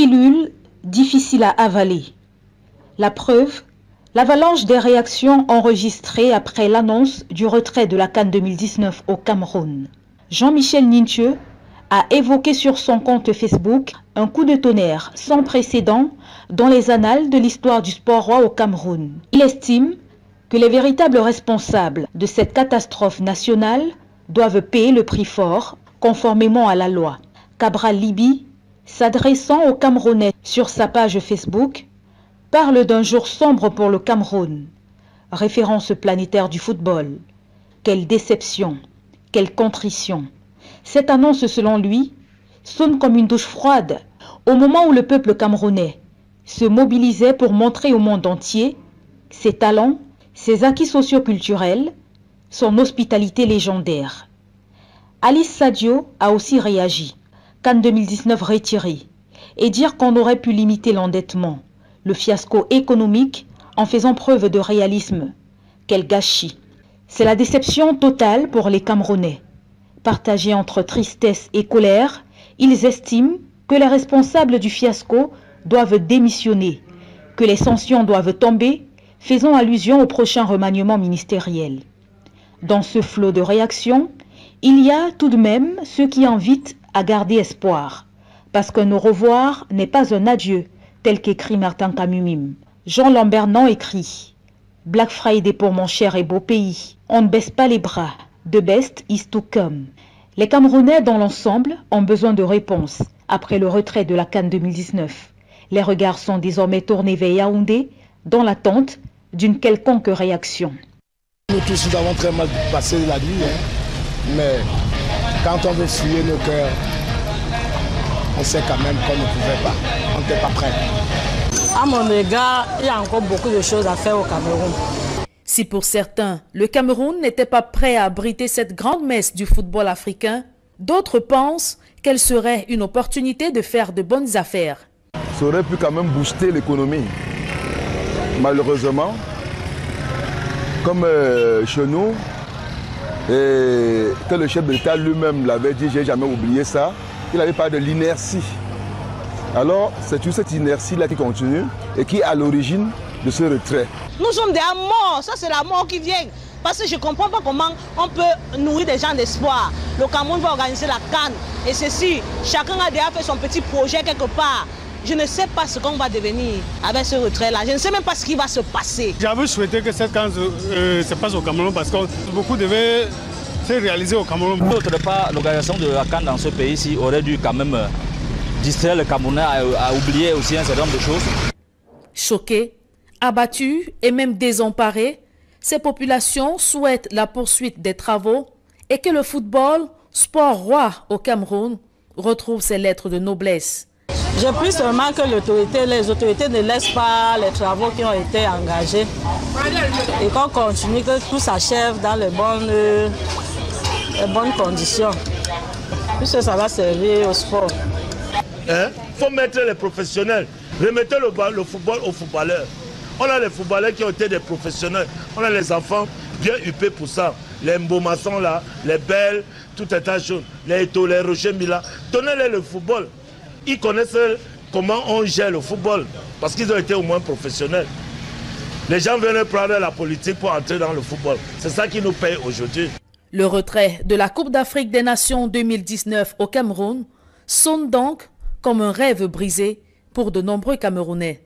pilule difficile à avaler. La preuve, l'avalanche des réactions enregistrées après l'annonce du retrait de la CAN 2019 au Cameroun. Jean-Michel Ninthieu a évoqué sur son compte Facebook un coup de tonnerre sans précédent dans les annales de l'histoire du sport roi au Cameroun. Il estime que les véritables responsables de cette catastrophe nationale doivent payer le prix fort, conformément à la loi. Cabral Libi, s'adressant aux Camerounais sur sa page Facebook, parle d'un jour sombre pour le Cameroun. Référence planétaire du football. Quelle déception, quelle contrition. Cette annonce, selon lui, sonne comme une douche froide au moment où le peuple camerounais se mobilisait pour montrer au monde entier ses talents, ses acquis socio-culturels, son hospitalité légendaire. Alice Sadio a aussi réagi, CAN 2019 retiré, et dire qu'on aurait pu limiter l'endettement, le fiasco économique en faisant preuve de réalisme. Quel gâchis! C'est la déception totale pour les Camerounais. Partagés entre tristesse et colère, ils estiment que les responsables du fiasco doivent démissionner, que les sanctions doivent tomber, faisant allusion au prochain remaniement ministériel. Dans ce flot de réactions, il y a tout de même ceux qui invitent à garder espoir, parce qu'un au revoir n'est pas un adieu, tel qu'écrit Martin Kamumim. Jean Lambernan écrit « Black Friday pour mon cher et beau pays, on ne baisse pas les bras, the best is to come ». Les Camerounais dans l'ensemble ont besoin de réponses après le retrait de la CAN 2019. Les regards sont désormais tournés vers Yaoundé dans l'attente d'une quelconque réaction. Nous tous, nous avons très mal passé la nuit, mais quand on veut fuir nos cœurs, on sait quand même qu'on ne pouvait pas, on n'était pas prêt. À mon égard, il y a encore beaucoup de choses à faire au Cameroun. Si pour certains, le Cameroun n'était pas prêt à abriter cette grande messe du football africain, d'autres pensent qu'elle serait une opportunité de faire de bonnes affaires. Ça aurait pu quand même booster l'économie. Malheureusement, comme chez nous, et que le chef de l'État lui-même l'avait dit, j'ai jamais oublié ça, il avait parlé de l'inertie. Alors, c'est toute cette inertie-là qui continue et qui est à l'origine de ce retrait. Nous sommes des morts, ça c'est la mort qui vient. Parce que je ne comprends pas comment on peut nourrir des gens d'espoir. Le Cameroun va organiser la CAN et ceci, chacun a déjà fait son petit projet quelque part. Je ne sais pas ce qu'on va devenir avec ce retrait-là. Je ne sais même pas ce qui va se passer. J'avais souhaité que cette CAN se passe au Cameroun parce que beaucoup devaient se réaliser au Cameroun. D'autre part, l'organisation de la CAN dans ce pays-ci aurait dû quand même distraire le Camerounais à oublier aussi un certain nombre de choses. Choqués, abattus et même désemparés, ces populations souhaitent la poursuite des travaux et que le football, sport roi au Cameroun, retrouve ses lettres de noblesse. Je prie seulement que les autorités ne laissent pas les travaux qui ont été engagés et qu'on continue, que tout s'achève dans les bonnes conditions, puisque ça va servir au sport. Il faut mettre les professionnels, remettez le football aux footballeurs. On a les footballeurs qui ont été des professionnels, on a les enfants bien huppés pour ça. Les Mbomassons là, les Belles, tout un tas de choses, les Eto, les Roger Mila, donnez-les le football. Ils connaissent comment on gère le football, parce qu'ils ont été au moins professionnels. Les gens viennent prendre la politique pour entrer dans le football. C'est ça qui nous paye aujourd'hui. Le retrait de la Coupe d'Afrique des Nations 2019 au Cameroun sonne donc comme un rêve brisé pour de nombreux Camerounais.